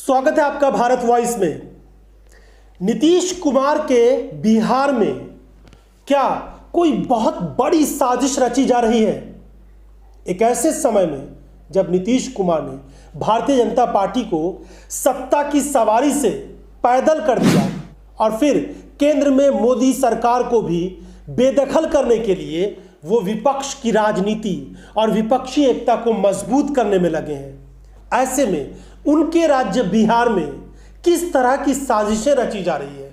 स्वागत है आपका भारत वॉइस में। नीतीश कुमार के बिहार में क्या कोई बहुत बड़ी साजिश रची जा रही है? एक ऐसे समय में जब नीतीश कुमार ने भारतीय जनता पार्टी को सत्ता की सवारी से पैदल कर दिया और फिर केंद्र में मोदी सरकार को भी बेदखल करने के लिए वो विपक्ष की राजनीति और विपक्षी एकता को मजबूत करने में लगे हैं। ऐसे में उनके राज्य बिहार में किस तरह की साजिशें रची जा रही है?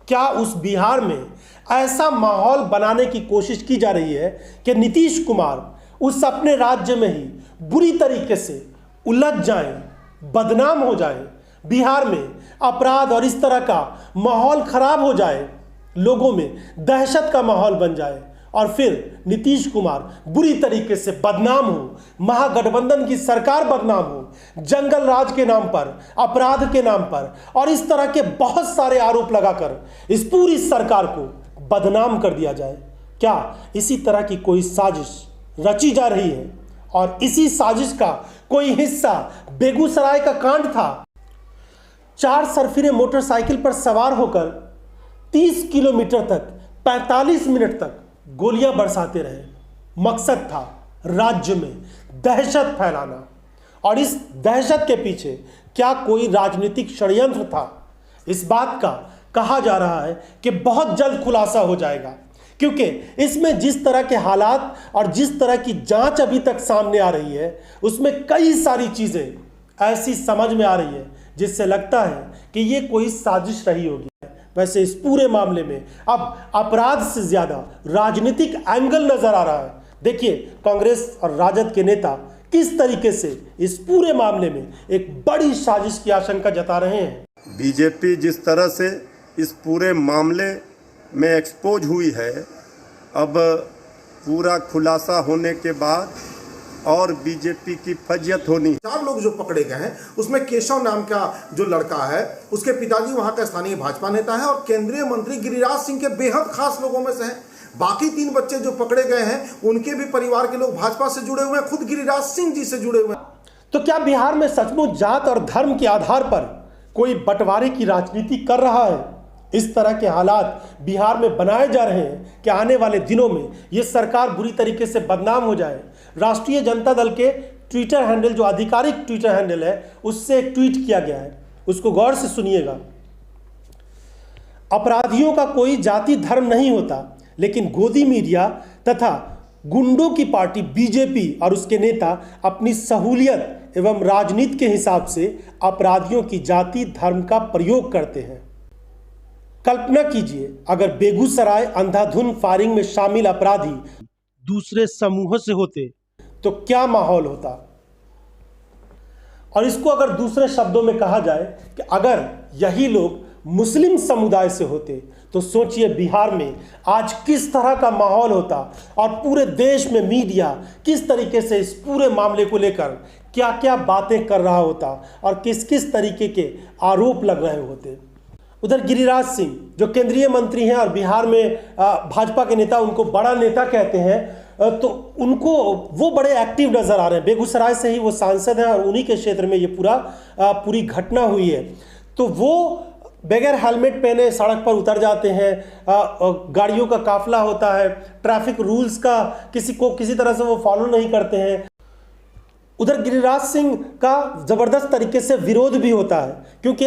क्या उस बिहार में ऐसा माहौल बनाने की कोशिश की जा रही है कि नीतीश कुमार उस अपने राज्य में ही बुरी तरीके से उलझ जाएं, बदनाम हो जाएं, बिहार में अपराध और इस तरह का माहौल खराब हो जाए, लोगों में दहशत का माहौल बन जाए और फिर नीतीश कुमार बुरी तरीके से बदनाम हो, महागठबंधन की सरकार बदनाम हो, जंगल राज के नाम पर, अपराध के नाम पर और इस तरह के बहुत सारे आरोप लगाकर इस पूरी सरकार को बदनाम कर दिया जाए? क्या इसी तरह की कोई साजिश रची जा रही है? और इसी साजिश का कोई हिस्सा बेगूसराय का कांड था। 4 सरफिरे मोटरसाइकिल पर सवार होकर 30 किलोमीटर तक 45 मिनट तक गोलियां बरसाते रहे। मकसद था राज्य में दहशत फैलाना और इस दहशत के पीछे क्या कोई राजनीतिक षड्यंत्र था? इस बात का कहा जा रहा है कि बहुत जल्द खुलासा हो जाएगा, क्योंकि इसमें जिस तरह के हालात और जिस तरह की जांच अभी तक सामने आ रही है उसमें कई सारी चीजें ऐसी समझ में आ रही है जिससे लगता है कि ये कोई साजिश रही होगी। वैसे इस पूरे मामले में अब अपराध से ज्यादा राजनीतिक एंगल नजर आ रहा है। देखिए कांग्रेस और राजद के नेता किस तरीके से इस पूरे मामले में एक बड़ी साजिश की आशंका जता रहे हैं। बीजेपी जिस तरह से इस पूरे मामले में एक्सपोज हुई है, अब पूरा खुलासा होने के बाद और बीजेपी की फजियत होनी। 4 लोग जो पकड़े गए हैं उसमें केशव नाम का जो लड़का है, उसके पिताजी वहां का स्थानीय भाजपा नेता है और केंद्रीय मंत्री गिरिराज सिंह के बेहद खास लोगों में से हैं। बाकी 3 बच्चे जो पकड़े गए हैं उनके भी परिवार के लोग भाजपा से जुड़े हुए हैं, खुद गिरिराज सिंह जी से जुड़े हुए हैं। तो क्या बिहार में सचमुच जात और धर्म के आधार पर कोई बंटवारे की राजनीति कर रहा है? इस तरह के हालात बिहार में बनाए जा रहे हैं कि आने वाले दिनों में ये सरकार बुरी तरीके से बदनाम हो जाए। राष्ट्रीय जनता दल के ट्विटर हैंडल, जो आधिकारिक ट्विटर हैंडल है, उससे एक ट्वीट किया गया है, उसको गौर से सुनिएगा। अपराधियों का कोई जाति धर्म नहीं होता, लेकिन गोदी मीडिया तथा गुंडों की पार्टी बीजेपी और उसके नेता अपनी सहूलियत एवं राजनीति के हिसाब से अपराधियों की जाति धर्म का प्रयोग करते हैं। कल्पना कीजिए अगर बेगूसराय अंधाधुंध फायरिंग में शामिल अपराधी दूसरे समूहों से होते तो क्या माहौल होता? और इसको अगर दूसरे शब्दों में कहा जाए कि अगर यही लोग मुस्लिम समुदाय से होते तो सोचिए बिहार में आज किस तरह का माहौल होता और पूरे देश में मीडिया किस तरीके से इस पूरे मामले को लेकर क्या क्या बातें कर रहा होता और किस किस तरीके के आरोप लग रहे होते। उधर गिरिराज सिंह जो केंद्रीय मंत्री हैं और बिहार में भाजपा के नेता उनको बड़ा नेता कहते हैं, तो उनको वो बड़े एक्टिव नजर आ रहे हैं। बेगूसराय से ही वो सांसद हैं और उन्हीं के क्षेत्र में ये पूरी घटना हुई है। तो वो बगैर हेलमेट पहने सड़क पर उतर जाते हैं, गाड़ियों का काफिला होता है, ट्रैफिक रूल्स का किसी तरह से वो फॉलो नहीं करते हैं। उधर गिरिराज सिंह का जबरदस्त तरीके से विरोध भी होता है, क्योंकि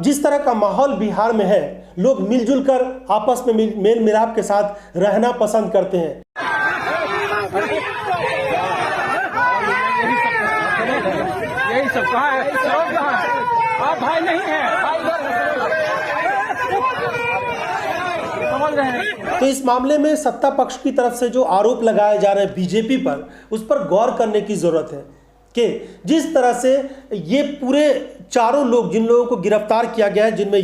जिस तरह का माहौल बिहार में है, लोग मिलजुल कर आपस में मेल मिलाप के साथ रहना पसंद करते हैं। यही सब कहाँ है? आप भाई नहीं है, समझ रहे हैं। तो इस मामले में सत्ता पक्ष की तरफ से जो आरोप लगाए जा रहे हैं बीजेपी पर, उस पर गौर करने की जरूरत है कि जिस तरह से ये पूरे 4 लोग जिन लोगों को गिरफ्तार किया गया है, जिनमें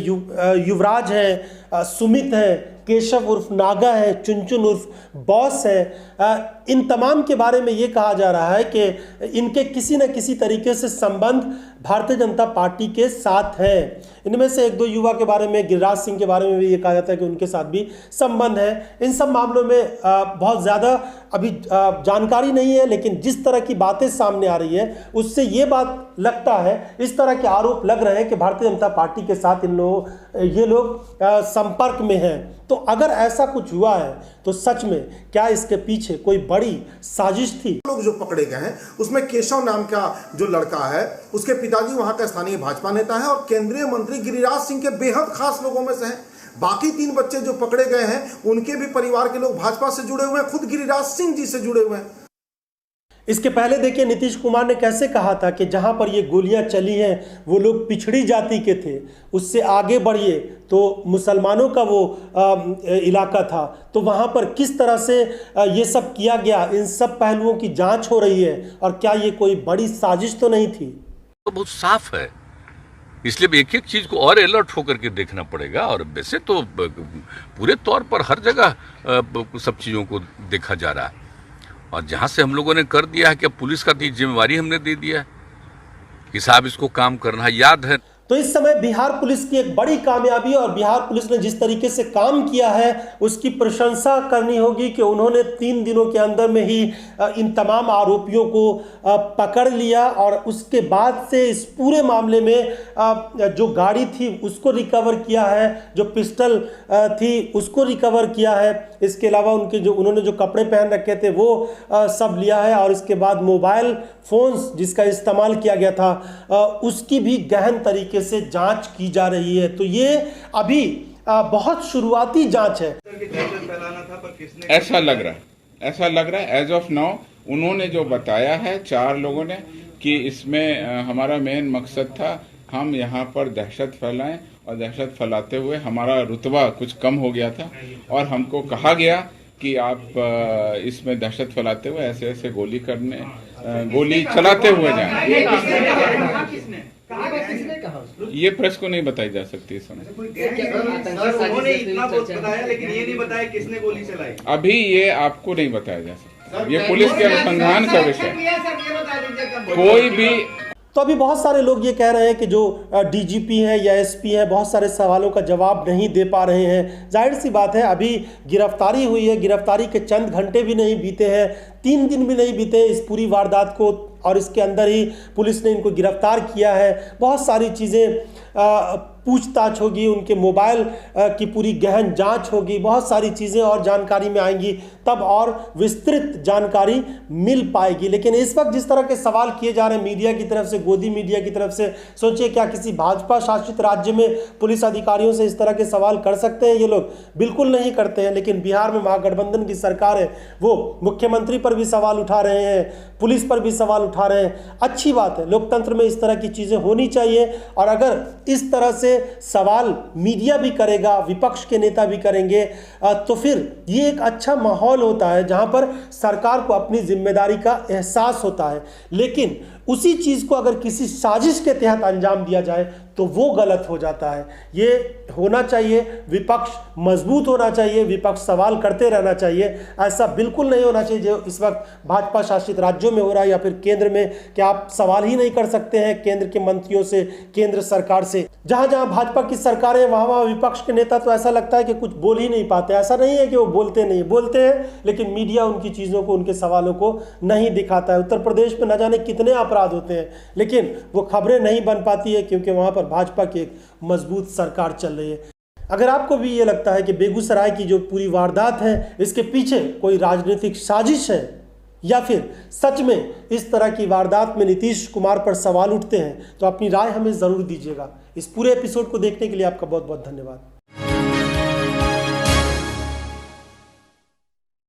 युवराज है, सुमित है, केशव उर्फ नागा है, चुनचुन उर्फ बॉस है, इन तमाम के बारे में ये कहा जा रहा है कि इनके किसी न किसी तरीके से संबंध भारतीय जनता पार्टी के साथ है। इनमें से 1-2 युवा के बारे में, गिरिराज सिंह के बारे में भी ये कहा जाता है कि उनके साथ भी संबंध है। इन सब मामलों में बहुत ज़्यादा अभी जानकारी नहीं है, लेकिन जिस तरह की बातें सामने आ रही है उससे ये बात लगता है, इस तरह के आरोप लग रहे हैं कि भारतीय जनता पार्टी के साथ ये लोग संपर्क में हैं। तो अगर ऐसा कुछ हुआ है तो सच में क्या इसके पीछे कोई बड़ी साजिश थी? लोग जो पकड़े गए हैं उसमें केशव नाम का जो लड़का है, उसके पिताजी वहां का स्थानीय भाजपा नेता है और केंद्रीय मंत्री गिरिराज सिंह के बेहद खास लोगों में से हैं। बाकी 3 बच्चे जो पकड़े गए हैं उनके भी परिवार के लोग भाजपा से जुड़े हुए हैं, खुद गिरिराज सिंह जी से जुड़े हुए हैं। इसके पहले देखिए नीतीश कुमार ने कैसे कहा था कि जहां पर ये गोलियां चली हैं वो लोग पिछड़ी जाति के थे, उससे आगे बढ़िए तो मुसलमानों का वो इलाका था। तो वहां पर किस तरह से ये सब किया गया, इन सब पहलुओं की जांच हो रही है। और क्या ये कोई बड़ी साजिश तो नहीं थी? तो बहुत साफ है, इसलिए एक एक चीज को और अलर्ट होकर के देखना पड़ेगा। और वैसे तो पूरे तौर पर हर जगह सब चीजों को देखा जा रहा है, और जहां से हम लोगों ने कर दिया है कि पुलिस का जिम्मेवारी हमने दे दिया है कि साहब इसको काम करना है। याद है तो इस समय बिहार पुलिस की एक बड़ी कामयाबी, और बिहार पुलिस ने जिस तरीके से काम किया है उसकी प्रशंसा करनी होगी कि उन्होंने 3 दिनों के अंदर में ही इन तमाम आरोपियों को पकड़ लिया, और उसके बाद से इस पूरे मामले में जो गाड़ी थी उसको रिकवर किया है, जो पिस्टल थी उसको रिकवर किया है। इसके अलावा उन्होंने जो कपड़े पहन रखे थे वो सब लिया है, और इसके बाद मोबाइल फोन्स जिसका इस्तेमाल किया गया था उसकी भी गहन तरीके से जांच की जा रही है। तो ये अभी बहुत शुरुआती जांच है। ऐसा लग रहा है एज ऑफ नाउ उन्होंने जो बताया है 4 लोगों ने कि इसमें हमारा मेन मकसद था हम यहाँ पर दहशत फैलाएं, और दहशत फैलाते हुए हमारा रुतबा कुछ कम हो गया था, और हमको कहा गया कि आप इसमें दहशत फैलाते हुए ऐसे ऐसे गोली चलाते हुए जाएं। ये प्रेस को नहीं बताई जा सकती इस समय। लेकिन ये नहीं बताया किसने गोली चलाई। अभी ये आपको नहीं बताया जा सकता, ये पुलिस के अनुसंधान का विषय। कोई भी तो अभी बहुत सारे लोग ये कह रहे हैं कि जो डीजीपी है या एसपी है बहुत सारे सवालों का जवाब नहीं दे पा रहे हैं। जाहिर सी बात है, अभी गिरफ्तारी हुई है, गिरफ्तारी के चंद घंटे भी नहीं बीते हैं, 3 दिन भी नहीं बीते इस पूरी वारदात को, और इसके अंदर ही पुलिस ने इनको गिरफ्तार किया है। बहुत सारी चीज़ें पूछताछ होगी, उनके मोबाइल की पूरी गहन जांच होगी, बहुत सारी चीज़ें और जानकारी में आएंगी, तब और विस्तृत जानकारी मिल पाएगी। लेकिन इस वक्त जिस तरह के सवाल किए जा रहे हैं मीडिया की तरफ से, गोदी मीडिया की तरफ से, सोचिए क्या किसी भाजपा शासित राज्य में पुलिस अधिकारियों से इस तरह के सवाल कर सकते हैं ये लोग? बिल्कुल नहीं करते हैं। लेकिन बिहार में महागठबंधन की सरकार है, वो मुख्यमंत्री पर भी सवाल उठा रहे हैं, पुलिस पर भी सवाल उठा रहे हैं। अच्छी बात है, लोकतंत्र में इस तरह की चीज़ें होनी चाहिए। और अगर इस तरह से सवाल मीडिया भी करेगा, विपक्ष के नेता भी करेंगे, तो फिर ये एक अच्छा माहौल होता है जहां पर सरकार को अपनी जिम्मेदारी का एहसास होता है। लेकिन उसी चीज़ को अगर किसी साजिश के तहत अंजाम दिया जाए तो वो गलत हो जाता है। ये होना चाहिए, विपक्ष मजबूत होना चाहिए, विपक्ष सवाल करते रहना चाहिए। ऐसा बिल्कुल नहीं होना चाहिए जो इस वक्त भाजपा शासित राज्यों में हो रहा है या फिर केंद्र में, कि आप सवाल ही नहीं कर सकते हैं केंद्र के मंत्रियों से, केंद्र सरकार से। जहां जहां भाजपा की सरकारें वहां वहां विपक्ष के नेता तो ऐसा लगता है कि कुछ बोल ही नहीं पाते। ऐसा नहीं है कि वो बोलते नहीं, बोलते हैं, लेकिन मीडिया उनकी चीज़ों को, उनके सवालों को नहीं दिखाता है। उत्तर प्रदेश में न जाने कितने अपराध होते हैं, लेकिन वो खबरें नहीं बन पाती है क्योंकि वहां पर भाजपा की एक मजबूत सरकार चल रही है। अगर आपको भी ये लगता है कि बेगूसराय की जो पूरी वारदात है इसके पीछे कोई राजनीतिक साजिश है, या फिर सच में इस तरह की वारदात में नीतीश कुमार पर सवाल उठते हैं, तो अपनी राय हमें ज़रूर दीजिएगा। इस पूरे एपिसोड को देखने के लिए आपका बहुत बहुत धन्यवाद।